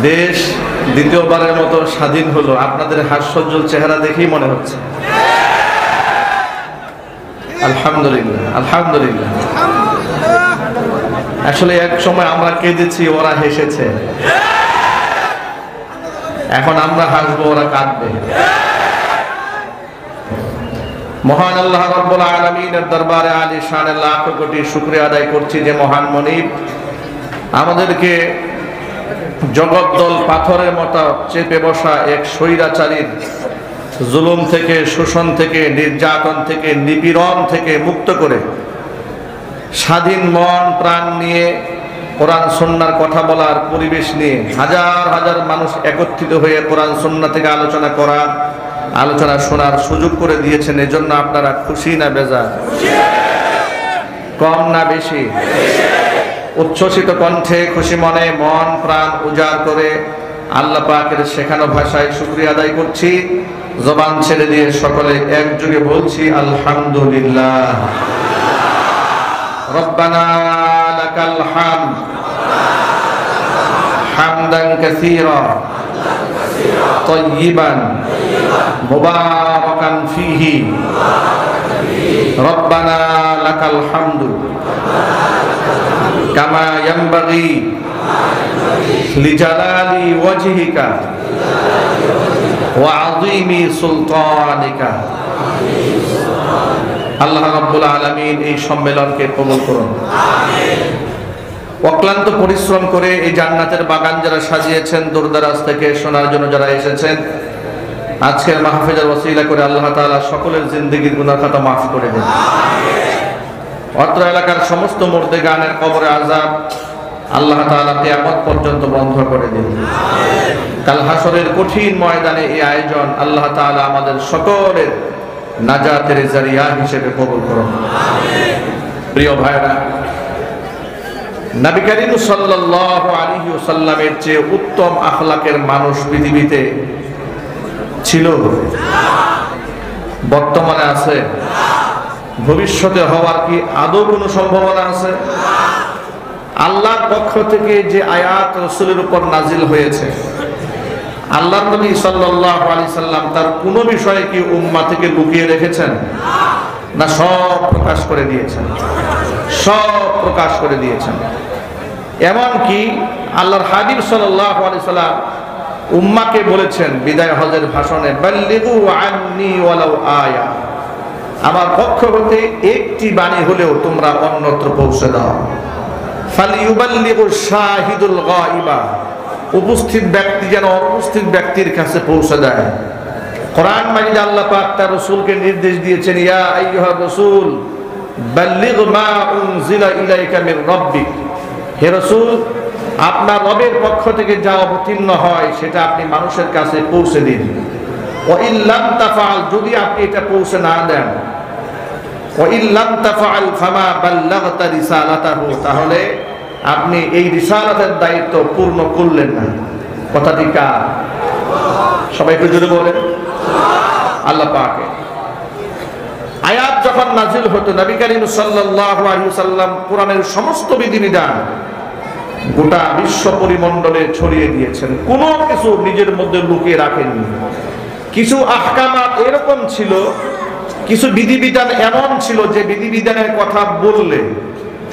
দেশ দ্বিতীয়বারের মতো স্বাধীন হলো, আপনাদের হাস্যোজ্জ্বল চেহারা দেখেই মনে হচ্ছে। আলহামদুলিল্লাহ, আলহামদুলিল্লাহ। আসলে এক সময় আমরা কেঁদেছি, ওরা হেসেছে। এখন আমরা হাসবো, ওরা কাঁদবে। মহান আল্লাহ রাব্বুল আলামিনের দরবারে আলী শানের লাখ কোটি শুকরিয়া আদায় করছি যে মহান মনিব আমাদেরকে জগদ্দল পাথরের মতো চেপে বসা এক স্বৈরাচারীর জুলুম থেকে, শোষণ থেকে, নির্যাতন থেকে, নিপীড়ন থেকে মুক্ত করে স্বাধীন মন প্রাণ নিয়ে কোরআন সুন্নাহর কথা বলার পরিবেশ নিয়ে হাজার হাজার মানুষ একত্রিত হয়ে কোরআন সুন্নাহ থেকে আলোচনা শোনার সুযোগ করে দিয়েছেন। এজন্য আপনারা খুশি না বেজার? কম না বেশি? উচ্ছ্বসিত কণ্ঠে, খুশি মনে, মন প্রাণ উজাড় করে আল্লাহ পাকের শেখানো ভাষায় শুকরিয়া আদায় করছি। জবান ছেড়ে দিয়ে সকলে একযোগে বলছি আলহামদুলিল্লাহ। রব্বানা লাকাল হামদ হামদান কাসীরা তাইয়িবান মুবারাকান ফীহি। রব্বানা লাকাল হামদু কামা ইয়ানবাগি লিজালালি ওয়াজহিকা ওয়া আযীমি সুলতানিকা। আল্লাহ রাব্বুল আলামিন এই সম্মেলনকে কবুল করুন। অক্লান্ত পরিশ্রম করে এই জান্নাতের বাগান যারা সাজিয়েছেন, দূরদরাজ থেকে শোনার জন্য যারা এসেছেন, আজকের মাহফিলের ওসিলা করে আল্লাহ তাআলা সকলের জিন্দেগির গুনাহ খাতা মাফ করে দেন। অত্র এলাকার সমস্ত মুর্দে গানের কবরে আযাব আল্লাহ তাআলা কিয়ামত পর্যন্ত বন্ধ করে দিন। কাল হাসরের কঠিন ময়দানে এই আয়োজন আল্লাহ তাআলা আমাদের সকলের নাজাতের জারিয়া হিসেবে কবুল করুন। প্রিয় ভাইরা, নবী করিম সাল্লাল্লাহু আলাইহি ওয়াসাল্লামের চেয়ে উত্তম আখলাকের মানুষ পৃথিবীতে ছিল? বর্তমানে আছে? ভবিষ্যতে হওয়ার কি আদৌ কোনো সম্ভাবনা আছে? আল্লাহর পক্ষ থেকে যে আয়াত রাসূলের উপর নাজিল হয়েছে, আল্লাহর নবী সাল্লাল্লাহু আলাইহি সাল্লাম তার কোন বিষয়ে কি উম্মাহ থেকে লুকিয়ে রেখেছেন? না, সব প্রকাশ করে দিয়েছেন, সব প্রকাশ করে দিয়েছেন। এমন কি আল্লাহর হাবিব সাল্লাল্লাহু আলাইহি সাল্লাম উম্মাহকে বলেছেন বিদায় হজের ভাষণে, বাল্লিগু আন্নী ওয়ালাউ আয়া, আমার পক্ষ হতে একটি বাণী হলেও তোমরা অন্যত্র পৌঁছে দাও। ফালিয়ুবাল্লিগু শাহিদুল গায়বা, উপস্থিত ব্যক্তি যেন অনুপস্থিত ব্যক্তির কাছে পৌঁছে দেয়। কোরআন মাজিদে আল্লাহ পাক তার রাসূলকে নির্দেশ দিয়েছেন, ইয়া আইয়ুহার রাসূল বাল্লিগ মা উনজিলা ইলাইকা মির রাব্বিক, হে রাসূল আপনার রবের পক্ষ থেকে যা অবতীর্ণ হয় সেটা আপনি মানুষের কাছে পৌঁছে দিন। ওয়া ইল্লাম তাফআল, যদি আপনি এটা পৌঁছে না দেন, ওয়া ইল্লাম তাফআল ফামা বাল্লাগতা রিসালাতাহু, তাহলে আপনি এই রিসালাতের দায়িত্ব পূর্ণ করলেন না। কথাটি কার? সবাই একটু জোরে বলেন। আল্লাহ পাকের আয়াত যখন নাজিল হতো, নবী করিম সাল্লাল্লাহু আলাইহি ওয়াসাল্লাম কোরআনের সমস্ত বিধিবিধান গোটা বিশ্ব পরিমণ্ডলে ছড়িয়ে দিয়েছেন। কোনো কিছু নিজের মধ্যে লুকিয়ে রাখেননি। কিছু আহকামাত এরকম ছিল, কিছু বিধিবিধান এমন ছিল যে বিধিবিধানের কথা বললে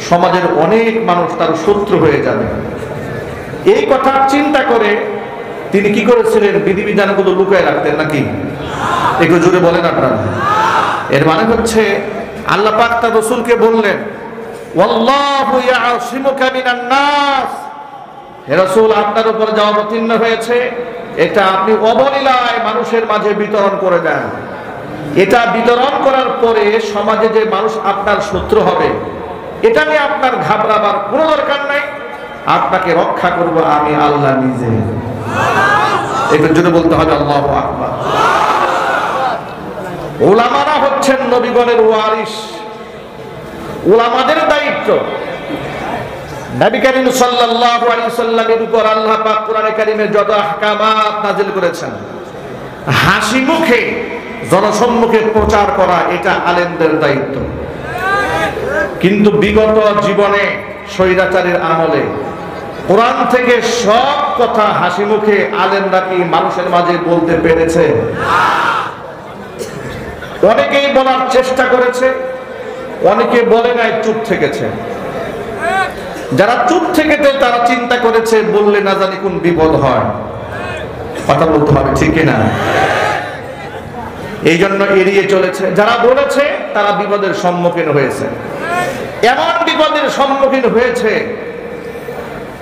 সমাজের অনেক মানুষ তার শত্রু হয়ে যাবে। এই কথা চিন্তা করে তিনি কি করেছিলেন? বিধিবিধানগুলো লুকিয়ে রাখতেন নাকি? একটু জোরে বলেন আপনারা। এর মানে হচ্ছে আল্লাহ পাক তার রাসূলকে বললেন, ওয়াল্লাহু ইয়াসিমুকা মিনান নাস, হে রাসূল আপনার উপর যা অবতীর্ণ হয়েছে এটা আপনি অবলীলায় মানুষের মাঝে বিতরণ করে দেন। এটা বিতরণ করার পরে সমাজে যে মানুষ আপনার শত্রু হবে এটা নিয়ে আপনার ঘাবড়াবার কোনো দরকার নাই। আপনাকে রক্ষা করব আমি আল্লাহ নিজে। এটার জন্য বলতে হবে আল্লাহু আকবার। উলামারা হচ্ছেন নবীগণের ওয়ারিস। উলামাদের দায়িত্ব, নবী করিম সাল্লাল্লাহু আলাইহি সাল্লামের উপর আল্লাহ পাক কোরআনে কারীমে যত আহকামাত নাযিল করেছেন, হাসি মুখে জনসম্মুখে প্রচার করা এটা আলেমদের দায়িত্ব। কিন্তু বিগত জীবনে স্বৈরাচারের আমলে কোরআন থেকে সব কথা হাসি মুখে আলেমরা কি মানুষের মাঝে বলতে পেরেছে? অনেকেই বলার চেষ্টা করেছে, অনেকে বলে নাই, চুপ থেকেছে। যারা চুপ থেকেছে তারা চিন্তা করেছে বললে না জানি কোন বিপদ হয়, কথা বলতে হবে, ঠিক না? এই জন্য এড়িয়ে চলেছে। যারা বলেছে তারা বিপদের সম্মুখীন হয়েছে, এমন বিপদের সম্মুখীন হয়েছে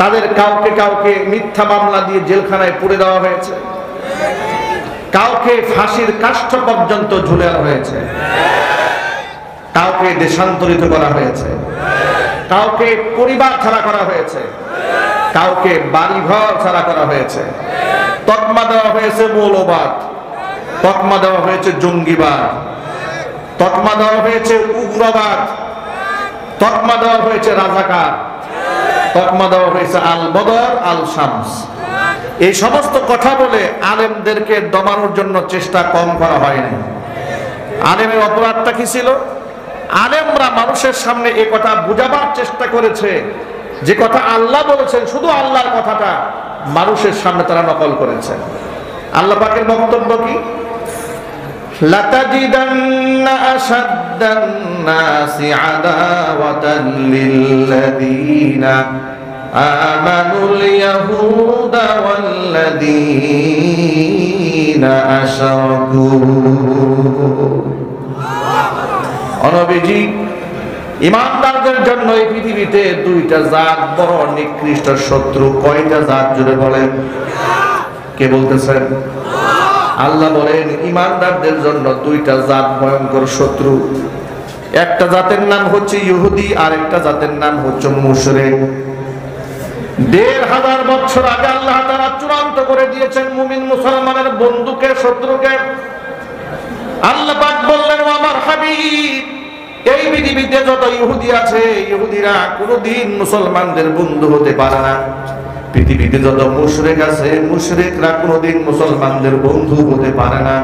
তাদের কাউকে কাউকে মিথ্যা মামলা দিয়ে জেলখানায় পুরে দেওয়া হয়েছে, কাউকে ফাঁসির কাষ্ঠ পর্যন্ত ঝুলে হয়েছে, কাউকে দেশান্তরিত করা হয়েছে, কাউকে পরিবার ছাড়া করা হয়েছে, কাউকে বাড়িঘর ছাড়া করা হয়েছে, তকমা দেওয়া হয়েছে মৌলবাদ, তকমা দেওয়া হয়েছে জঙ্গিবাদ, তকমা দেওয়া হয়েছে উগ্রবাদ, তকমা দেওয়া হয়েছে রাজাকার, তকমা দেওয়া হয়েছে আল বদর আল শামস। এই সমস্ত কথা বলে আলেমদেরকে দমানোর জন্য চেষ্টা কম করা হয়নি। আলেমের অপরাধটা কি ছিল? আলেমরা মানুষের সামনে এই কথা বুঝাবার চেষ্টা করেছে যে কথা আল্লাহ বলেছেন, শুধু আল্লাহর কথাটা মানুষের সামনে তারা নকল করেছে। আল্লাহ পাকের বক্তব্য কি? লাতাজিদান্না আশাদ্দান নাসি আদাওয়াতান লিল্লাযীনা আমানুল ইয়াহুদা ওয়াল্লাযীনা আশরাকু। নবীজি, ঈমানদারদের জন্য এই পৃথিবীতে দুইটা জাত বড় নিকৃষ্ট শত্রু। কয়টা জাত জুড়ে বলেন? কে বলতেছেন? আল্লাহ বলেন ঈমানদারদের জন্য দুইটা জাত ভয়ঙ্কর শত্রু। একটা জাতের নাম হচ্ছে ইহুদি, আর একটা জাতের নাম হচ্ছে মুশরিক। ১৫০০ বছর আগে আল্লাহ তাআলা চূড়ান্ত করে দিয়েছেন মুমিন মুসলমানের বন্ধুকে, শত্রুকে। আল্লাহ পাক বললেন, ও আমার হাবিব, এই পৃথিবীতে যত ইহুদি আছে, ইহুদিরা কোনদিন মুসলমানদের বন্ধু হতে পারে না। পৃথিবীতে যত মুশরিক আছে, মুশরিকরা কোনদিন মুসলমানদের বন্ধু হতে পারে না।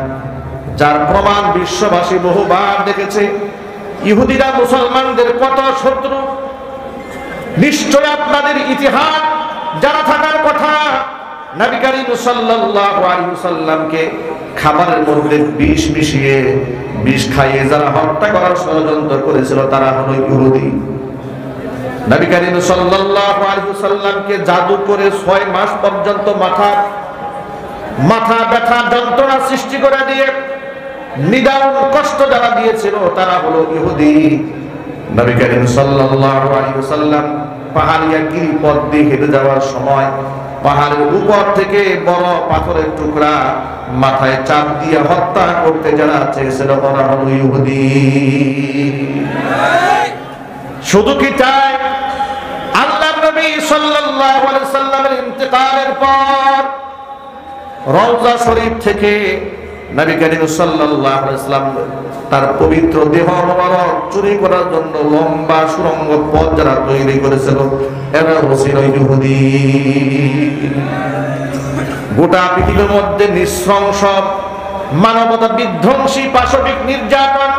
যার প্রমাণ বিশ্ববাসী বহুবার দেখেছে। ইহুদিরা মুসলমানদের কত শত্রু। নিশ্চয় আপনাদের ইতিহাস যারা থাকার কথা, নবী করিম সাল্লাল্লাহু আলাইহি ওয়াসাল্লামকে খাবারের মধ্যে বিষ মিশিয়ে, বিষ খাইয়ে যারা হত্যা করার ষড়যন্ত্র করেছিল তারা হলো ইহুদি। নবী করিম সাল্লাল্লাহু আলাইহি ওয়াসাল্লামকে জাদু করে 6 মাস পর্যন্ত মাথা ব্যথা যন্ত্রণা সৃষ্টি করে দিয়ে নিদারুণ কষ্ট যারা দিয়েছিল তারা হলো ইহুদি। নবী করিম সাল্লাল্লাহু আলাইহি ওয়াসাল্লাম পাহাড়িয়া গিরিপথ দিয়ে হেঁটে যাওয়ার সময় পাহাড়ের উপর থেকে বড় পাথরের টুকরা মাথায় চাপ দিয়ে হত্যা করতে যারা চেয়েছিল ওরা হলো ইহুদি। শুধু কি তাই? আল্লাহর নবী সাল্লাল্লাহু আলাইহি সাল্লামের ইন্তেকালের পর রওজা শরীফ থেকে নবী করিম সাল্লাল্লাহু আলাইহি সাল্লাম তার পবিত্র দেহ মোবারক চুরি করার জন্য লম্বা সুড়ঙ্গ পথ যারা তৈরি করেছিল এরা ছিল ইহুদি। গোটা পৃথিবীর মধ্যে নৃশংস মানবতা বিধ্বংসী পাশবিক নির্যাতন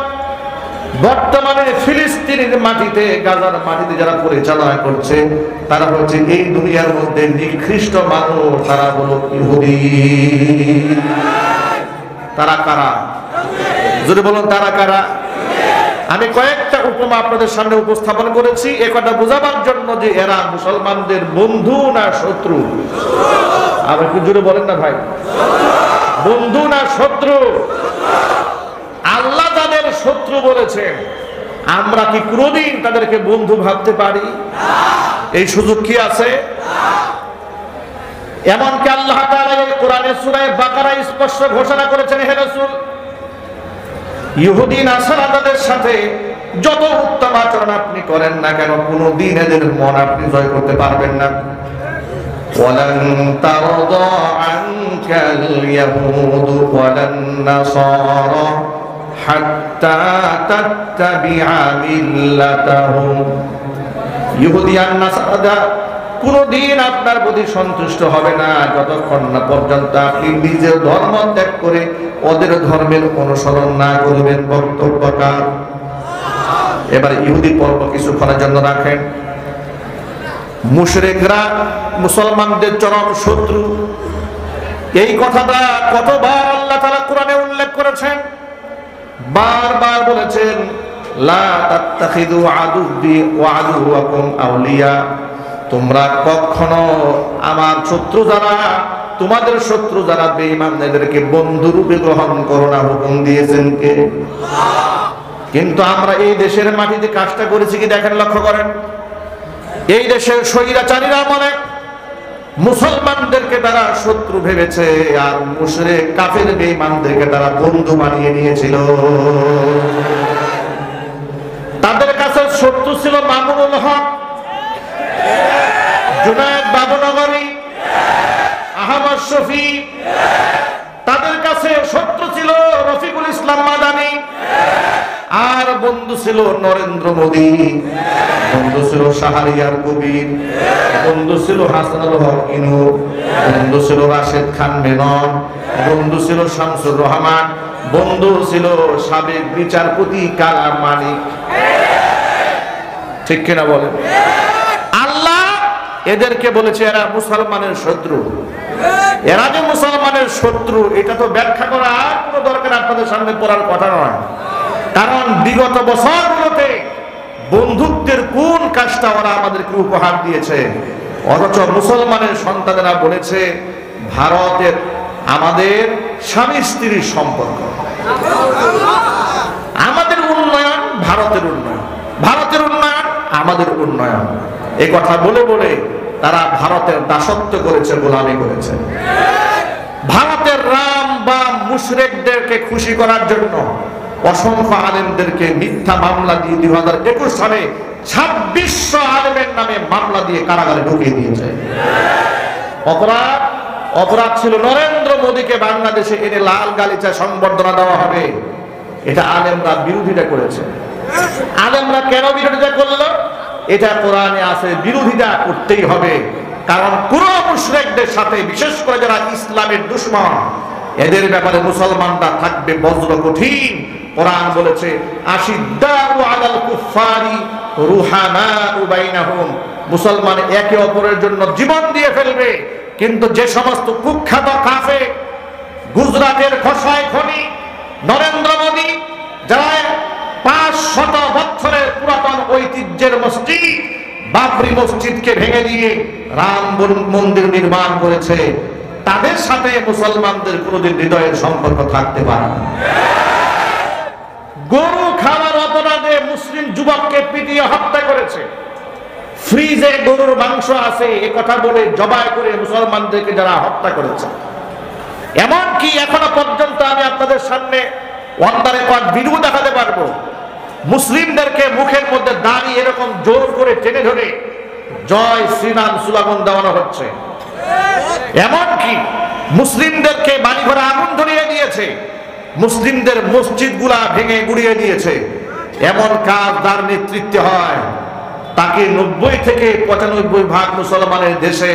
বর্তমানে ফিলিস্তিনের মাটিতে, গাজার মাটিতে যারা পরিচালনা করছে তারা হচ্ছে এই দুনিয়ার মধ্যে নিকৃষ্ট মানুষ, তারা হলো ইহুদি। তারা কারা? যদি বলুন তারা কারা? আমি কয়েকটা উপমা আপনাদের সামনে উপস্থাপন করেছি এ কথা বোঝাবার জন্য যে এরা মুসলমানদের বন্ধু না শত্রু। আবার একটু জোরে বলেন না ভাই, বন্ধু না শত্রু? আল্লাহ তাদের শত্রু বলেছেন, আমরা কি কোনদিন তাদেরকে বন্ধু ভাবতে পারি? এই সুযোগ কি আছে? এমনকি আল্লাহ তাআলা এই কোরআনের সূরা বাকারায় স্পষ্ট ঘোষণা করেছেন, হে রাসূল, ইহুদি নাসারাদের সাথে যত উত্তম আচরণ আপনি করেন না কেন কোনদিন এদের মন আপনি জয় করতে পারবেন না। ওয়ালান তারদা আনকাল ইয়াহুদু ওয়ালান নাসারা হাত্তা তাত্তাবিআ মিল্লাতাহুম। ইহুদি আর নাসারা কোনদিন আপনার প্রতি সন্তুষ্ট হবে না যতক্ষণ না পর্যন্ত আপনি নিজের ধর্ম ত্যাগ করে ওদের ধর্মের অনুসরণ না করবেন। বক্তব্যটা এবার ইহুদি পর্ব কিছুক্ষণের জন্য রাখেন। মুশরিকরা মুসলমানদের চরম শত্রু। এই কথাটা কতবার আল্লাহ তাআলা কোরআনে উল্লেখ করেছেন, বারবার বলেছেন, লা তাত্তাখিযু আদুব্বি ওয়া আদুওয়াকুম আউলিয়া, তোমরা কখনো আমার শত্রু যারা, তোমাদের শত্রু যারা বেঈমান, এদেরকে বন্ধু রূপে গ্রহণ করো না। হুকুম দিয়েছেন কে? কিন্তু আমরা এই দেশের মাটিতে কাজটা করেছি কি দেখেন, লক্ষ্য করেন। এই দেশের স্বৈরাচারীরা আমলে মুসলমানদেরকে তারা শত্রু ভেবেছে, আর মুশরিক কাফের বেঈমানদেরকে তারা বন্ধু বানিয়ে নিয়েছিল। তাদের কাছে শত্রু ছিল মামুনুল হক, জুনায়েদ বাবুনগরী, আহমদ শফি। তাদের কাছে শত্রু ছিল রফিকুল ইসলাম মাদানী, আর বন্ধু ছিল নরেন্দ্র মোদী, বন্ধু ছিল শাহরিয়ার কবির, বন্ধু ছিল হাসানুল হক ইনু, বন্ধু ছিল রাশেদ খান মেনন, বন্ধু ছিল শামসুর রহমান, বন্ধু ছিল সাবেক বিচারপতি কালা মানিক। ঠিক কিনা বলেন? আল্লাহ এদেরকে বলেছে এরা মুসলমানের শত্রু। এরা যে মুসলমানের শত্রু এটা তো ব্যাখ্যা করা কোনো দরকার আপনাদের সামনে পড়ার কথা নয়, কারণ বিগত বছরগুলোতে বন্ধুত্বের কোন কাজটা ওরা আমাদেরকে উপহার দিয়েছে। অথচ মুসলমানের সন্তানেরা বলেছে ভারতের আমাদের স্বামী স্ত্রীর সম্পর্ক, আমাদের উন্নয়ন ভারতের উন্নয়ন, ভারতের উন্নয়ন আমাদের উন্নয়ন। এই কথা বলে বলে তারা ভারতের দাসত্ব করেছে, গোলামি করেছে। ভারতের রাম বা মুশরিকদেরকে খুশি করার জন্য অসংখ্য আলেমদেরকে মিথ্যা মামলা দিয়ে 2021 সালে 2600 আলেমের নামে মামলা দিয়ে কারাগারে ঢুকিয়ে দিয়েছে। অপরাধ ছিল নরেন্দ্র মোদীকে বাংলাদেশে এনে লাল গালিচা সংবর্ধনা দেওয়া হবে, এটা আলেমরা বিরোধিতা করেছে। আলেমরা কেন বিরোধিতা করলো? এটা কোরআনে আছে, বিরোধিতা করতেই হবে, কারণ পুরো মুশরিকদের সাথে, বিশেষ করে যারা ইসলামের দুশমন, এদের ব্যাপারে মুসলমানরা থাকবে বজ্র কঠিন। কোরআন বলেছে আশিদ্দাউ আলাল কুফারি রুহামাউ বাইনাহুম, মুসলমান একে অপরের জন্য জীবন দিয়ে ফেলবে, কিন্তু যে সমস্ত কুখ্যাত কাফের, গুজরাটের খোসায় খনি নরেন্দ্র মোদী, যারা 500 বছরের পুরাতন ঐতিহ্যের মসজিদ বাবরি মসজিদকে ভেঙে দিয়ে রাম মন্দির নির্মাণ করেছে, তাদের সাথে মুসলমানদের কোনদিন হৃদয়ের সম্পর্ক থাকতে পারে না। গরু খাওয়ার অপরাধে মুসলিম যুবককে পিটিয়ে হত্যা করেছে, ফ্রিজে গরুর মাংস আছে এ কথা বলে জবাই করে মুসলমানদেরকে যারা হত্যা করেছে। এমনকি এখনো পর্যন্ত আমি আপনাদের সামনে ওয়ান্ডারে কয়েক ভিডিও দেখাতে পারবো, মুসলিমদেরকে মুখের মধ্যে দাড়ি এরকম জোর করে টেনে ধরে জয় শ্রীরাম স্লোগান দেওয়ানো হচ্ছে। এমনকি মুসলিমদেরকে বাড়ি ঘরে আগুন ধরিয়ে দিয়েছে, মুসলিমদের মসজিদগুলা ভেঙে গুড়িয়ে দিয়েছে। এমন কাজ যার নেতৃত্বে হয় তাকে 90 থেকে 95% মুসলমানের দেশে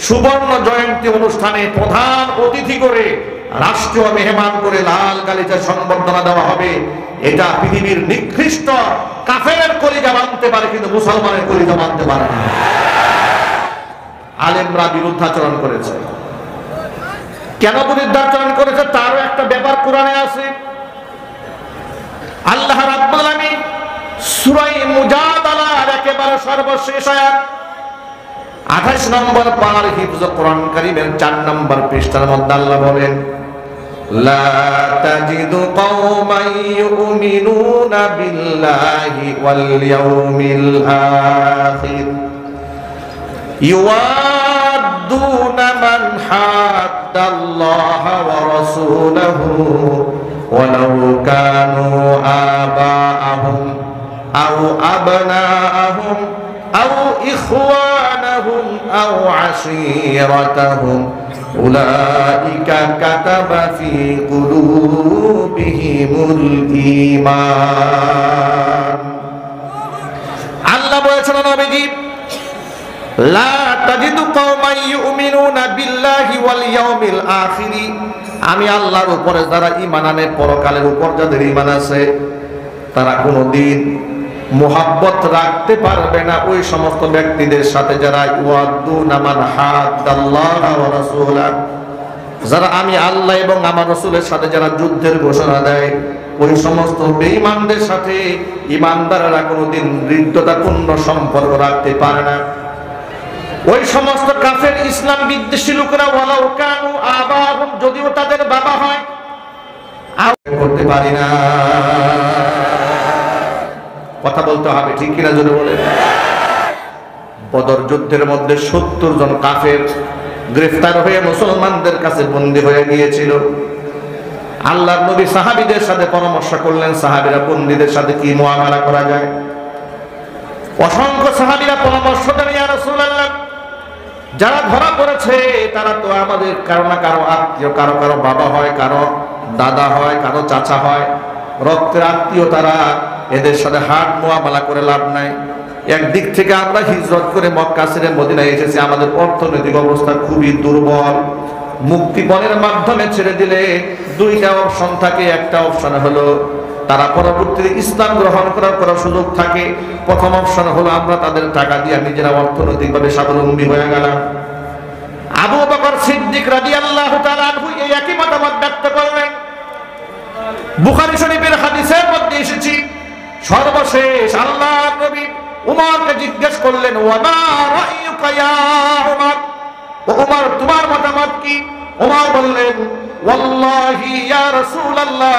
সুবর্ণ জয়ন্তী অনুষ্ঠানে প্রধান অতিথি করে, রাষ্ট্রীয় মেহমান করে লাল গালিচা সংবর্ধনা দেওয়া হবে। এটা পৃথিবীর নিকৃষ্ট কাফেরের কলিজা মানতে পারে, কিন্তু মুসলমানের কলিজা মানতে পারে না। আলেমরা বিরুদ্ধাচরণ করেছে। কেন বিরুদ্ধাচরণ করেছে তারও একটা ব্যাপার কোরআনে আছে। আল্লাহ রাব্বুল আলামিন সূরা মুজাদালার একেবারে সর্বশেষ আয়াত 28 নম্বর পারার হিফজ কোরআন কারীমের 4 নম্বর পৃষ্ঠার মধ্যে আল্লাহ বলেন, লা তাজিদু কওমান ইউমিনুনা বিল্লাহি ওয়াল ইয়াউমিল আখির ইউআদ্দুনা মান হাদ্দাল্লাহা ওয়া রাসূলাহু ওয়ালাউ কানু আবাআহুম আও আবনাআহুম আও ইখওয়ানাহুম আও আশীরাতাহুম উলাইকা কাতাবা ফি কুলুবিহিমুল ঈমান। আল্লাহ বলেছেন নবীজি, লা তাজিদু কওমান ইউমিনুনা বিল্লাহি ওয়াল ইয়াউমিল আখির, আমি আল্লাহর উপরে যারা ঈমান আনে, পরকালের উপর যাদের ঈমান আছে, তারা কোনদিন মুহাব্বত রাখতে পারবে না ওই সমস্ত ব্যক্তিদের সাথে যারা ইউআদ্দুনা মান হাদ্দাল্লাহ ওয়া রাসূলাহ, যারা আমি আল্লাহ এবং আমার রাসূলের সাথে যারা যুদ্ধের ঘোষণা দেয়, ওই সমস্ত বেঈমানদের সাথে ঈমানদাররা কোনোদিন হৃদ্যতাপূর্ণ সম্পর্ক রাখতে পারে না। ওই সমস্ত কাফের ইসলাম বিদ্বেষী লোকেরা ওয়ালাউ কানু আবাহুম, যদিও তাদের বাবা হয়, করতে পারি না। কথা বলতে হবে, ঠিক কিনা জোরে বলে। বদর যুদ্ধের মধ্যে 70 জন কাফের গ্রেফতার হয়ে মুসলমানদের কাছে বন্দী হয়ে গিয়েছিল। আল্লাহর নবী সাহাবীদের সাথে পরামর্শ করলেন, সাহাবীরা বন্দীদের সাথে কি মুআমালা করা যায়। অসংখ্য সাহাবীরা পরামর্শ দেন, ইয়া রাসূলুল্লাহ, যারা ধরা পড়েছে তারা তো আমাদের কারো না কারো আত্মীয়, কারো কারো বাবা হয়, কারো দাদা হয়, কারো চাচা হয়, রক্তের আত্মীয় তারা, এদের সাথে হাট মুআমালা করে লাভ নাই। একদিক থেকে আমরা হিজরত করে মক্কা ছেড়ে মদিনায় এসেছি, আমাদের অর্থনৈতিক অবস্থা খুবই দুর্বল। মুক্তিপণের মাধ্যমে ছেড়ে দিলে দুইটা অপশন থাকে। একটা অপশন হলো তারা পরবর্তীতে ইসলাম গ্রহণ করার সুযোগ থাকে। প্রথম অপশন হলো আমরা তাদের টাকা দিয়ে নিজেরা অর্থনৈতিকভাবে স্বাবলম্বী হয়ে গেলাম। আবু বকর সিদ্দিক রাদিয়াল্লাহু তাআলা আনহু এই একই মতামত ব্যক্ত করলেন। বুখারী শরীফের হাদিসের মধ্যে এসেছে, সর্বশেষ আল্লাহর নবী উমরকে জিজ্ঞেস করলেন, ওয়া মা রা'য়ুকা ইয়া উমর, ও উমর তোমার মতামত কি? উমর বললেন, ওয়াল্লাহি ইয়া রাসূলুল্লাহ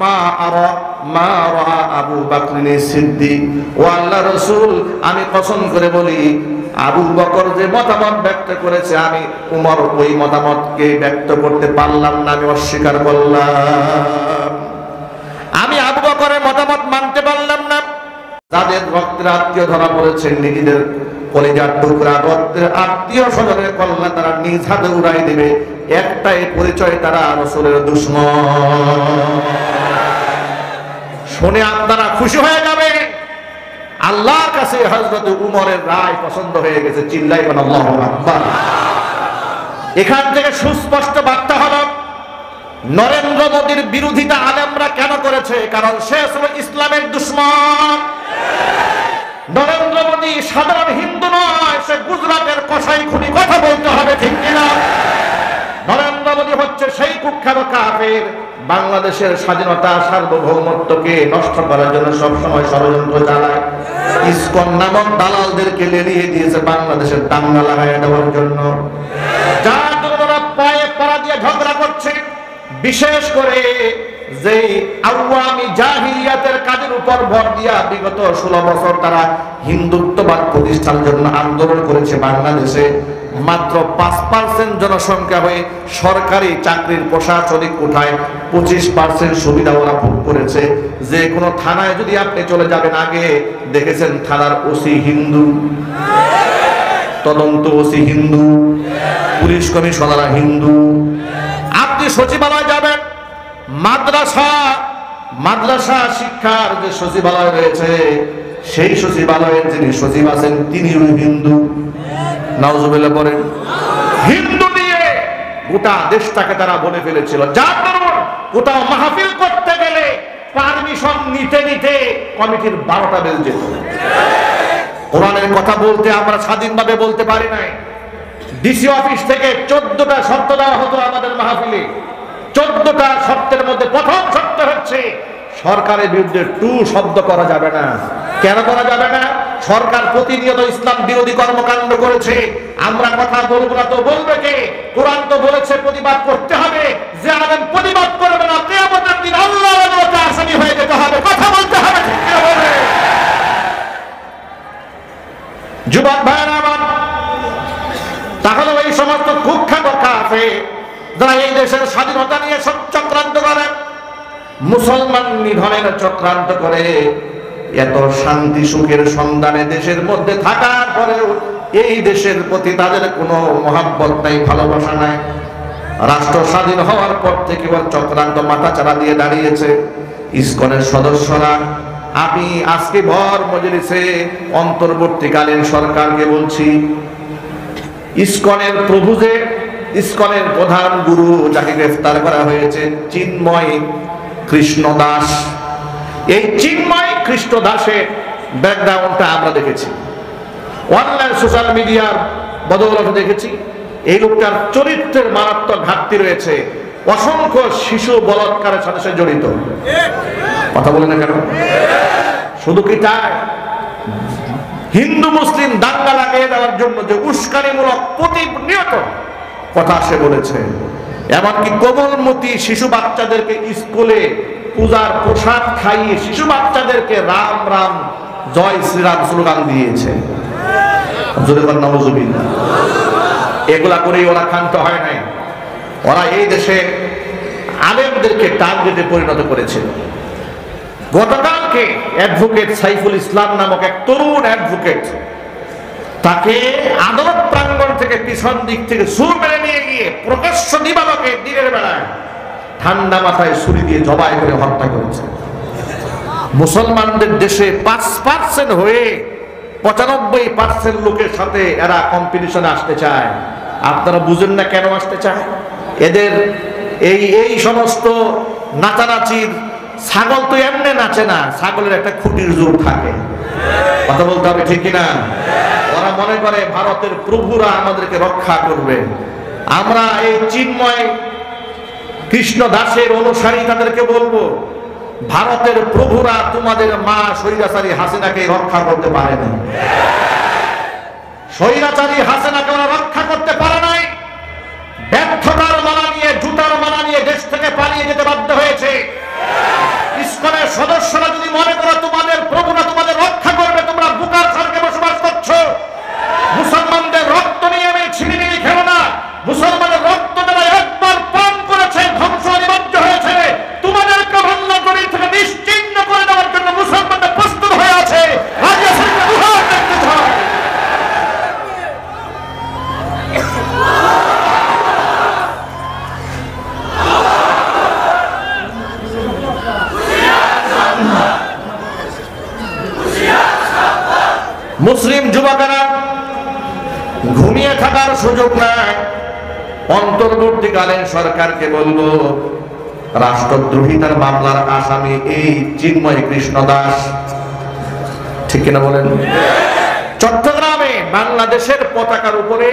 মা আরা মা রাআ আবু বকর সিদ্দিক, ও আল্লাহর রাসূল আমি কসম করে বলি আবু বকর যে মতামত ব্যক্ত করেছে আমি উমর ওই মতামতকে ব্যক্ত করতে পারলাম না, আমি অস্বীকার করলাম। আমি আবু বকরের মতামত মানতে পারলাম না। যাদের রক্তের আত্মীয় ধরা পড়েছে, নিজেদের কলিজার টুকরা রক্তের আত্মীয় স্বজনের কল্যাণ তারা নিজ হাতে উড়াই দেবে, একটাই পরিচয়, তারা রাসূলের দুশমন। শুনে আপনারা খুশি হয়ে যাবে, আল্লাহর কাছে হযরত উমরের রায় পছন্দ হয়ে গেছে। চিল্লাইবেন আল্লাহু আকবার। এখান থেকে সুস্পষ্ট বার্তা হলো, নরেন্দ্র মোদীর বিরোধিতা আলেমরা কেন করেছে? কারণ সে ছিল ইসলামের দুশমন। নরেন্দ্র মোদী সাধারণ হিন্দু নয়, সে গুজরাটের কসাই খুনি, কথা বলতে হবে, ঠিক কিনা? নরেন্দ্র মোদী হচ্ছে সেই কুখ্যাত কাফের, বাংলাদেশের স্বাধীনতা সার্বভৌমত্বকে নষ্ট করার জন্য সবসময় ষড়যন্ত্র চালায়। ইসকন নামক দালালদেরকে লেলিয়ে দিয়েছে বাংলাদেশের দাঙ্গা লাগায় দেওয়ার জন্য। যার জন্য পায়ে পাড়া দিয়ে ঝগড়া করছে, বিশেষ করে যে আওয়ামী জাহিলিয়াতের কাজের উপর ভর দিয়া বিগত 16 বছর তারা হিন্দুত্ববাদ প্রতিষ্ঠার জন্য আন্দোলন করেছে। বাংলাদেশে মাত্র 5% জনসংখ্যা হয়ে সরকারি চাকরির প্রশাসনিক কোঠায় 25% সুবিধা ওরা ভোগ করেছে। যে কোনো থানায় যদি আপনি চলে যাবেন, আগে দেখেছেন থানার ওসি হিন্দু, তদন্ত ওসি হিন্দু, পুলিশ কমিশনাররা হিন্দু। আপনি সচিবালয় যাবেন, মাদ্রাসা শিক্ষার যে সচিবালয় রয়েছে, সেই সচিবালয়ের যিনি সচিব আছেন তিনিও হিন্দু। নাউজুবিল্লাহ বলেন। হিন্দু দিয়ে গোটা দেশটাকে তারা বলে ফেলেছিল। যার কারণ কোথাও মাহফিল করতে গেলে পারমিশন নিতে নিতে কমিটির 12টা বেজে যেত। কোরআনের কথা বলতে আমরা স্বাধীনভাবে বলতে পারি নাই। ডিসি অফিস থেকে 14টা শর্ত দেওয়া হতো আমাদের মাহফিলে। 14টা শর্তের মধ্যে প্রথম শর্ত হচ্ছে সরকারের বিরুদ্ধে টু শব্দ করা যাবে না। কেন করা যাবে না? সরকার প্রতিনিয়ত ইসলাম বিরোধী কর্মকাণ্ড করেছে। আমরা কথা বলবো না তো বলবে কে? কোরআন তো বলেছে প্রতিবাদ করতে হবে। যে আলেম প্রতিবাদ করবে না, কিয়ামতের দিন আল্লাহর আদালতে আসামি হয়ে যেতে হবে। কথা বলতে হবে, ঠিক কি হবে? যুবক ভাইরা আমার, তাহলে ওই সমস্ত কুখ্যাত কাফের যারা এই দেশের স্বাধীনতা নিয়ে চক্রান্ত করে, মুসলমান নিধনের চক্রান্ত করে, এত শান্তি সুখের সন্ধানে দেশের মধ্যে থাকার পরেও এই দেশের প্রতি তাদের কোনো মহাব্বত নাই, ভালোবাসা নাই। রাষ্ট্র স্বাধীন হওয়ার পর থেকে চক্রান্ত মাথাচাড়া দিয়ে দাঁড়িয়েছে। ইসকনের সদস্যরা, আমি আজকে ভর মজলিসে অন্তর্বর্তীকালীন সরকারকে বলছি, ইসকনের প্রভু যে ইসকনের প্রধান গুরু যাকে গ্রেফতার করা হয়েছে, চিন্ময় কৃষ্ণ দাস, এই চিন্ময় কৃষ্ণ দাসের ব্যাকগ্রাউন্ডটা আমরা দেখেছি, অনলাইন সোশ্যাল মিডিয়ার বদৌলতে দেখেছি এই লোকটার চরিত্রের মারাত্মক ঘাটতি রয়েছে। অসংখ্য শিশু বলাৎকারের সাথে সে জড়িত। কথা বলে না কেন? শুধু কি তাই, হিন্দু মুসলিম দাঙ্গা লাগিয়ে দেওয়ার জন্য যে উস্কানিমূলক প্রতিনিয়ত কথা সে বলেছে, এমনকি কোমলমতি শিশু বাচ্চাদেরকে স্কুলে পূজার প্রসাদ খাইয়ে শিশু বাচ্চাদেরকে রাম রাম জয় শ্রীরাম স্লোগান দিয়েছে। এগুলা করেই ওরা ক্ষান্ত হয় নাই। ওরা এই দেশে আলেমদেরকে টার্গেটে পরিণত করেছিল। গতকালকে অ্যাডভোকেট সাইফুল ইসলাম নামক এক তরুণ অ্যাডভোকেট, তাকে আদালত প্রাঙ্গণ থেকে পিছন দিক থেকে ছুরি মেরে নিয়ে গিয়ে প্রকাশ্য দিবালোকে দিনের বেলায় ঠান্ডা মাথায় ছুরি দিয়ে জবাই করে হত্যা করেছে। মুসলমানদের দেশে 5% হয়ে 95% লোকের সাথে এরা কম্পিটিশনে আসতে চায়। আপনারা বুঝেন না কেন আসতে চায়? এদের এই সমস্ত নাচানাচির, ছাগল তো এমনি নাচে না, ছাগলের একটা খুঁটির জোর থাকে। কথা বলতে হবে, ঠিক কিনা? ওরা মনে করে ভারতের প্রভুরা আমাদেরকে রক্ষা করবে। আমরা এই চিন্ময় কৃষ্ণ দাসের অনুসারী তাদেরকে বলবো, ভারতের প্রভুরা তোমাদের মা স্বৈরাচারী হাসিনাকে রক্ষা করতে পারেনি। স্বৈরাচারী হাসিনাকে ওরা রক্ষা করতে পারে নাই। ব্যর্থতার মালা নিয়ে, জুতার মালা নিয়ে দেশ থেকে পালিয়ে যেতে বাধ্য হয়েছে। ইসকনের সদস্যরা যদি মনে করো তোমাদের প্রভুরা তোমাদের রক্ষা করবে, তোমরা বুকার স্বর্গে বসবাস করছো। মুসলমানদের রক্ত নিয়ে আমি ছিনিমিনি খেলো না। মুসলমানের রক্ত যারা একবার পান করেছে ধ্বংস অনিবার্য হয়েছে। তোমাদেরকে ভঙ্গ করে থেকে নিশ্চিহ্ন করে দেওয়ার জন্য মুসলমানদের প্রস্তুত হয়ে আছে। মুসলিম যুবকেরা ঘুমিয়ে থাকার সুযোগ নাই। অন্তর্বর্তীকালীন সরকারকে বলবো, রাষ্ট্রদ্রোহিতার মামলার আসামি এই চিন্ময় কৃষ্ণ দাস, ঠিক কিনা বলেন? চট্টগ্রামে বাংলাদেশের পতাকার উপরে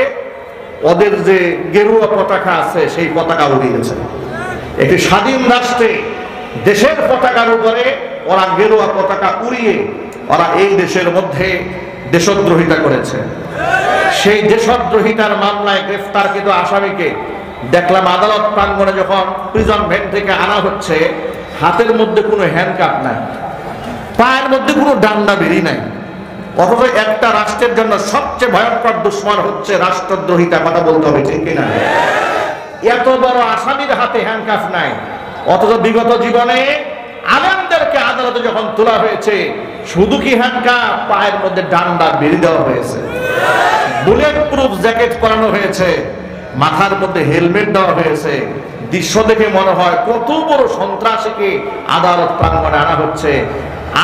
ওদের যে গেরুয়া পতাকা আছে সেই পতাকা উড়িয়েছে। একটি স্বাধীন রাষ্ট্রে দেশের পতাকার উপরে ওরা গেরুয়া পতাকা উড়িয়ে ওরা এই দেশের মধ্যে দেশদ্রোহিতা করেছে। সেই দেশদ্রোহিতার মামলায় গ্রেফতারকৃত আসামিকে দেখলাম আদালত প্রাঙ্গণে যখন প্রিজন ভ্যান থেকে আনা হচ্ছে, হাতের মধ্যে কোনো হ্যান্ডকাপ নাই, পায়ের মধ্যে কোনো ডান্ডা বেরি নাই। অথচ একটা রাষ্ট্রের জন্য সবচেয়ে ভয়ঙ্কর দুশ্মন হচ্ছে রাষ্ট্রদ্রোহিতা। কথা বলতে হবে, ঠিক কিনা? এত বড় আসামির হাতে হ্যান্ডকাপ নাই, অথচ বিগত জীবনে আলেমদেরকে আদালতে যখন তোলা হয়েছে, শুধু কি হ্যান্ডকাপ, পায়ের মধ্যে ডান্ডা বেরি দেওয়া হয়েছে, বুলেট প্রুফ জ্যাকেট পরানো হয়েছে, মাথার মধ্যে হেলমেট দেওয়া হয়েছে। দৃশ্য দেখে মনে হয় কত বড় সন্ত্রাসীকে আদালত প্রাঙ্গণে আনা হচ্ছে।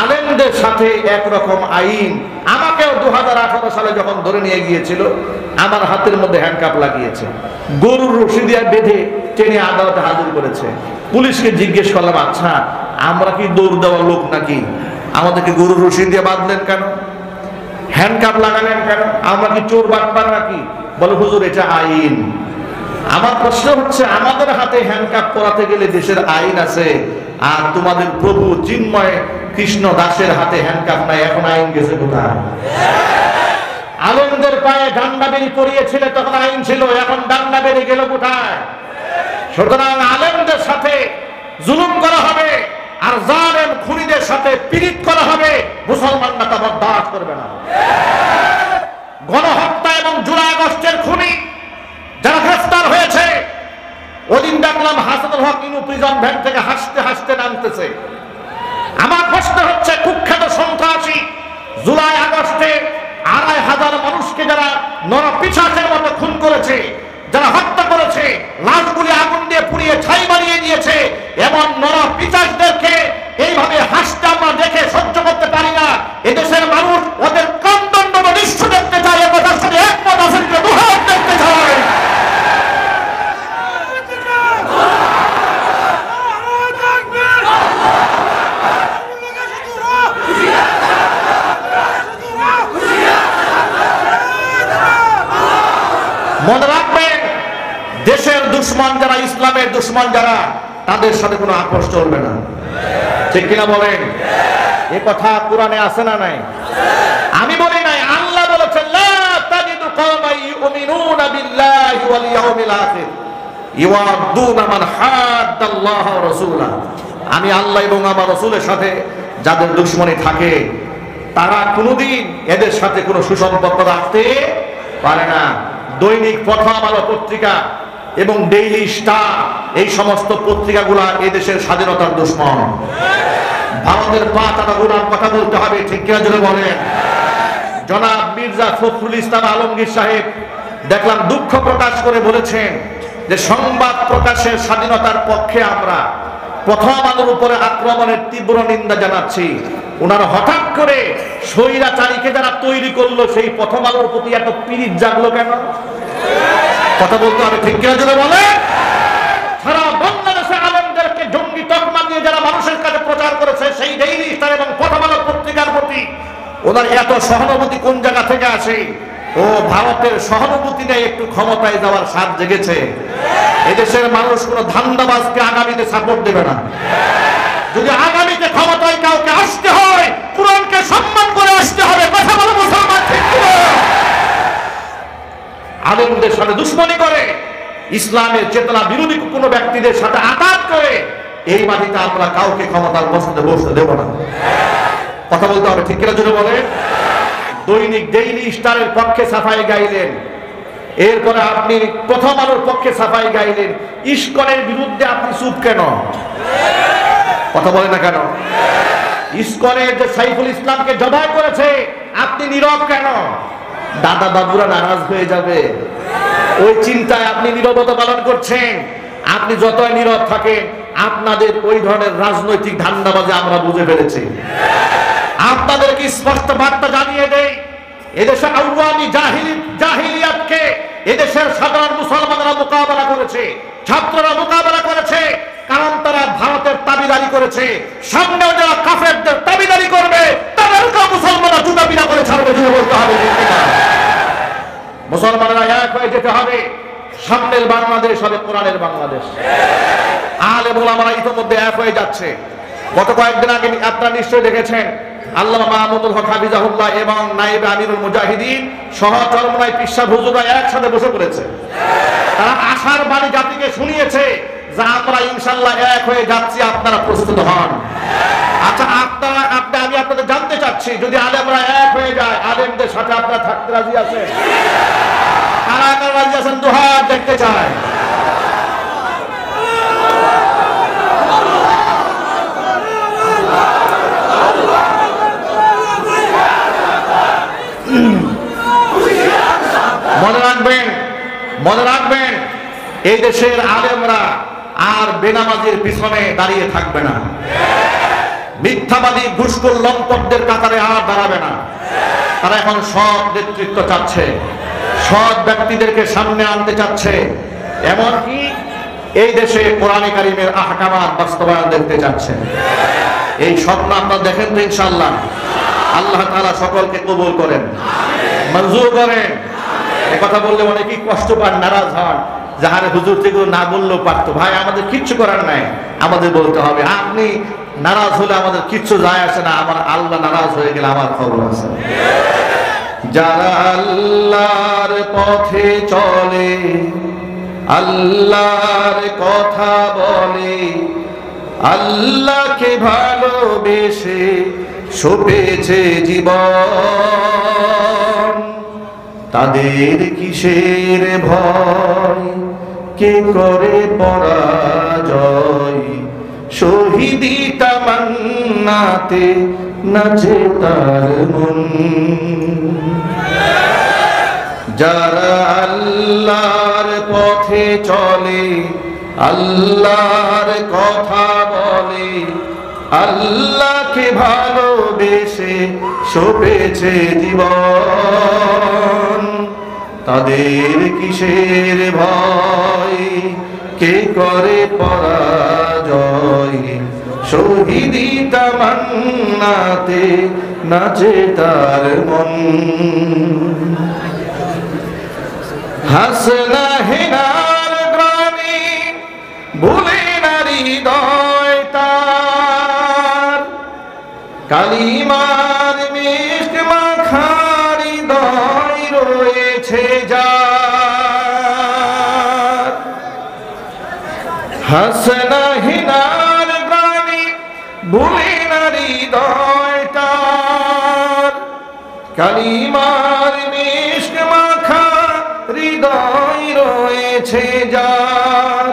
আলেমদের সাথে একরকম আইন। আমাকেও 2018 সালে যখন ধরে নিয়ে গিয়েছিল, আমার হাতের মধ্যে হ্যান্ডকাপ লাগিয়েছে, গরুর রশি দিয়ে বেঁধে টেনে আদালতে হাজির করেছে। পুলিশকে জিজ্ঞেস করলাম, আচ্ছা আমরা কি দৌড় দেওয়ার লোক নাকি? আমাদেরকে গরুর রশি দিয়ে বাঁধলেন কেন? হ্যান্ডকাপ লাগালেন কেন? আমরা কি চোর বাটপার নাকি? বলে হুজুর এটা আইন। আমার প্রশ্ন হচ্ছে, আমাদের হাতে হ্যান্ডকাপ পরাতে গেলে দেশের আইন আছে, আর তোমাদের প্রভু চিন্ময় কৃষ্ণ দাসের হাতে হ্যান্ডকাপ নাই, এখন আইন গেছে কোথায়? আলেমদের পায়ে ডান্ডা বেরি পরিয়েছিল তখন আইন ছিল, এখন ডান্ডা বেরি গেল কোথায়? সুতরাং আলেমদের সাথে জুলুম করা হবে আর জালেম খুনিদের সাথে পীড়িত করা হবে, মুসলমানরা তা বরদাস্ত করবে না। গণহত্যা এবং জুলাই আগস্টের খুনি যারা গ্রেফতার হয়েছে, ওদিন দেখলাম হাসানুল হক ইনু প্রিজন ভ্যান থেকে হাসতে হাসতে নামতেছে। আমার প্রশ্ন হচ্ছে, কুখ্যাত সন্ত্রাসী জুলাই আগস্টে 2500 মানুষকে যারা নরপিশাচের মতো খুন করেছে, যারা হত্যা করেছে, লাশগুলি আগুন দিয়ে পুড়িয়ে ছাই বানিয়ে দিয়েছে, এমন নরপিশাচদেরকে এইভাবে হাসতে আমরা দেখে সহ্য করতে পারি না। এদেশের মানুষ ওদের কামদণ্ড দৃশ্য দেখতে চায়, একতার সাথে একমত আছেন, দেখতে চায়। দেশের দুশ্মন যারা, ইসলামের দুশ্মন যারা, তাদের সাথে কোনো আপোষ চলবে না। ঠিক কিনা বলেন? এ কথা কোরআনে আছে না নাই? আমি বলি নাই, আল্লাহ বলেছেন লা তাজিদু কওমান ইউমিনুনা বিল্লাহি ওয়াল ইয়াউমিল আখির ইউআদ্দুনা মান হাদ্দাল্লাহ ওয়া রাসূলাহু। আমি আল্লাহ এবং আমার রাসূলের সাথে যাদের দুশমনী থাকে তারা কোনোদিন এদের সাথে কোনো সুসম্পর্ক রাখতে পারে না। দৈনিক প্রথম আলো পত্রিকা এবং ডেইলি স্টার, এই সমস্ত পত্রিকাগুলো এই দেশের স্বাধীনতার দুশমন। ভারতের পাঁচটা গুণার কথা বলতে হবে, ঠিক কিনা জোরে বলেন? জনাব মির্জা ফখরুল ইসলাম আলমগীর সাহেব দেখলাম দুঃখ প্রকাশ করে বলেছেন যে সংবাদ প্রকাশের স্বাধীনতার পক্ষে আমরা, প্রথম আলোর উপরে আক্রমণের তীব্র নিন্দা জানাচ্ছি। ওনারা হঠাৎ করে স্বৈরাচারীকে যারা তৈরি করলো, সেই প্রথম আলোর প্রতি এত পীড়িত জাগলো কেন? কথা বলতে হবে, ঠিক কিনা জোরে বলেন? সারা বাংলাদেশে আলেমদেরকে জঙ্গি তকমা দিয়ে যারা মানুষের কাছে প্রচার করেছে, সেই ডেইলি স্টার এবং প্রথম আলো পত্রিকার প্রতি ওনার এত সহানুভূতি কোন জায়গা থেকে আসে? ও ভারতের সহানুভূতি নেই, একটু ক্ষমতায় যাওয়ার স্বাদ জেগেছে। এদেশের মানুষ কোন ধান্দাবাজকে আগামীতে সাপোর্ট দেবে না। যদি আগামীতে ক্ষমতায় কাউকে আসতে হয়, কোরআনকে সম্মান করে আসতে হবে। কথা বলো মুসলমান, ঠিক কিনা? আলেমদের সাথে দুশ্মনী করে, ইসলামের চেতনা বিরোধী কোনো ব্যক্তিদের সাথে আঘাত করে, এই মাটিতে আমরা কাউকে ক্ষমতার বসতে দেব না। কথা বলতে হবে, ঠিক কিনা জোরে বলে? দৈনিক ডেইলি স্টারের পক্ষে সাফাই গাইলেন, এরপরে আপনি প্রথম আলোর পক্ষে সাফাই গাইলেন, ইসকনের বিরুদ্ধে আপনি চুপ কেন? কথা বলে না কেন? ইসকনের যে সাইফুল ইসলামকে জবাই করেছে, আপনি নীরব কেন? দাদা বাবুরা নারাজ হয়ে যাবে, ওই চিন্তায় আপনি নীরবতা পালন করছেন। আপনি যতই নীরব থাকেন, আপনাদের ওই ধরনের রাজনৈতিক ধান্দাবাজে আমরা বুঝে ফেলেছি। আপনাদেরকে স্পষ্ট বার্তা জানিয়ে দেই, এদেশে আওয়ামী জাহিলিয়াতকে এদেশের সাধারণ মুসলমানরা মোকাবেলা করেছে, ছাত্ররা মোকাবেলা করেছে, কারণ তারা ভারতের দাবিদারি করেছে। সামনেও যারা কাফেরদের দাবিদারি করবে, তাদেরকেও মুসলমানরা জুতা পিটা করে ছাড়বে, বলতে হবে। মুসলমানেরা এক হয়ে যেতে হবে। সামনের বাংলাদেশ হবে কোরআনের বাংলাদেশ। আলেম ওলামারা ইতিমধ্যে এক হয়ে যাচ্ছে। গত কয়েকদিন আগে আপনারা নিশ্চয়ই দেখেছেন, আল্লামা মাহমুদুল হক হাফিজাহুল্লাহ এবং নায়েবে আমিরুল মুজাহিদিন সহ চরমনাই পিসা হুজুররা একসাথে বসে পড়েছে। তারা আশার বাণী জাতিকে শুনিয়েছে যে আমরা ইনশাআল্লাহ এক হয়ে যাচ্ছি, আপনারা প্রস্তুত হন। আচ্ছা, আমি আপনাদের জানতে চাচ্ছি, যদি আলেমরা এক হয়ে যায়, আলেমদের সাথে আপনারা থাকতে রাজি আছেন? কারা কারা রাজি আছেন? দুহাত দেখতে চায়। মনে রাখবেন, এই দেশের আলেমরা আর বেনামাজির পিছনে দাঁড়িয়ে থাকবে না। মিথ্যাবাদী ঘুষখোর লম্পটদের কাতারে আর দাঁড়াবে না। তারা এখন সৎ নেতৃত্ব চাচ্ছে, সৎ ব্যক্তিদেরকে সামনে আনতে চাচ্ছে, এমনকি এই দেশে কোরআনে কারিমের আহকামাত বাস্তবায়ন দেখতে চাচ্ছে। এই স্বপ্ন আপনারা দেখেন তো ইনশাআল্লাহ? আল্লাহ তাআলা সকলকে কবুল করেন, মঞ্জুর করেন। এই কথা বললে অনেকেই কষ্ট পান, নারাজ হন, যাহারে হুজুর থেকে না বললেও পারতো। ভাই, আমাদের কিচ্ছু করার নাই, আমাদের বলতে হবে। আপনি নারাজ হলে আমাদের কিচ্ছু যায় আসে না, আমার আল্লাহ নারাজ হয়ে গেলে আমার খবর আছে। যারা আল্লাহর পথে চলে, আল্লাহর কথা বলে, আল্লাহকে ভালোবেসে সপেছে জীবন, তাদের কিসের ভয়, কে করে পরাজয়, শহীদি তামান্নাতে নাচে তার মন। যারা আল্লাহর পথে চলে, আল্লাহর কথা বলে, আল্লাহকে ভালোবেসে সপেছে জীবন, তাদের কিসের ভয়, কে করে পরাজয়, শহীদি তামান্নাতে নাচে তার মন। হাসনা হেনার ভুলে না হৃদয় তার, কালিমার মিষ্টি মাখা হৃদয় রয়েছে যার, হাসনা হিনার গ্রামে ভুলে না হৃদয় তার, কালিমার মিষ্টি মাখা হৃদয় রয়েছে যার,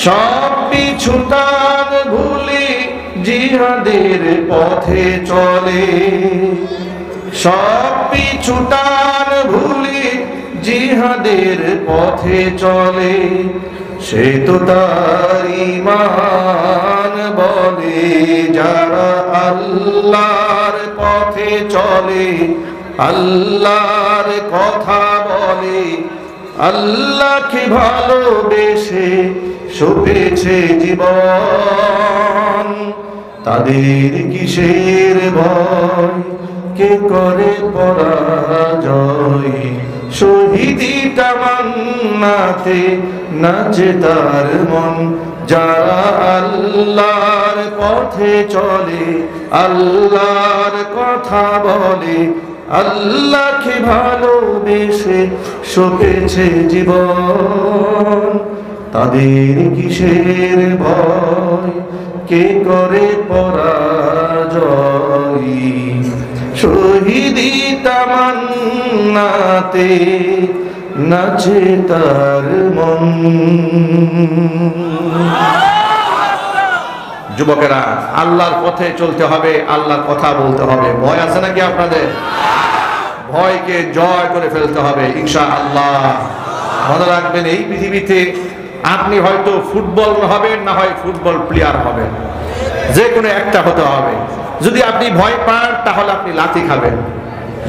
সব পিছু তার ভুলে জিহাদের পথে চলে, সব পিছু তার ভুলে জিহাদের পথে চলে, সে তো তার ঈমান বলে। যারা আল্লাহর পথে চলে, আল্লাহর কথা বলে, আল্লাহকে ভালোবেসে সপেছে জীবন, তাদের কিসের ভয়, কে করে পরাজয়, শহীদি তামান্নাতে নাচে তার মন। যারা আল্লাহর পথে চলে, আল্লাহর কথা বলে, আল্লাহকে ভালোবেসে সপেছে জীবন, তাদের কিসের ভয়, কে করে পরাজয়, শহীদি তামান্নাতে নাচে তার মন। যুবকেরা, আল্লাহর পথে চলতে হবে, আল্লাহর কথা বলতে হবে। ভয় আছে নাকি আপনাদের? ভয়কে জয় করে ফেলতে হবে ইনশাআল্লাহ। মনে রাখবেন, এই পৃথিবীতে আপনি হয়তো ফুটবল হবেন, না হয় ফুটবল প্লেয়ার হবেন, যে কোনো একটা হতে হবে। যদি আপনি ভয় পান তাহলে আপনি লাথি খাবেন,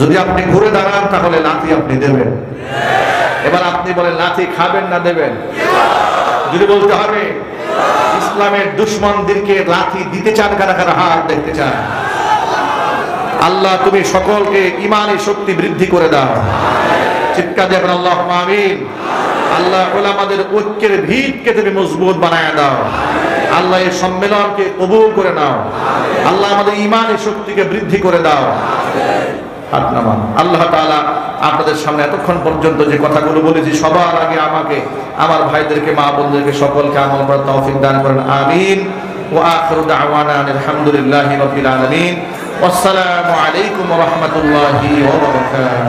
যদি আপনি ঘুরে দাঁড়ান তাহলে লাথি আপনি দেবেন। এবার আপনি বলেন, লাথি খাবেন না দেবেন? যদি বলতে হবে, ইসলামের দুশমনদেরকে লাথি দিতে চান কারা কারা? হাত দেখতে চান। আল্লাহ তুমি সকলকে ইমানি শক্তি বৃদ্ধি করে দাও। চিৎকার দিয়ে বলেন আল্লাহুম্মা আমিন। আল্লাহ উলামাদের ঐক্যের ভিতকে তুমি মজবুত বানায় দাও। আল্লাহ এই সম্মেলনকে কবুল করে নাও। আল্লাহ আমাদের ইমানি শক্তিকে বৃদ্ধি করে দাও। আল্লাহ তাআলা আপনাদের সামনে এতক্ষণ পর্যন্ত যে কথাগুলো বলেছি, সবার আগে আমাকে, আমার ভাইদেরকে, মা বোনদেরকে সকলকে আমল করার তৌফিক দান করেন, আমিন। ওয়া আখিরু দাওয়ানা আলহামদুলিল্লাহি রাব্বিল আলামিন। ওয়াসসালামু আলাইকুম ওয়া রাহমাতুল্লাহি ওয়া বারাকাতুহু।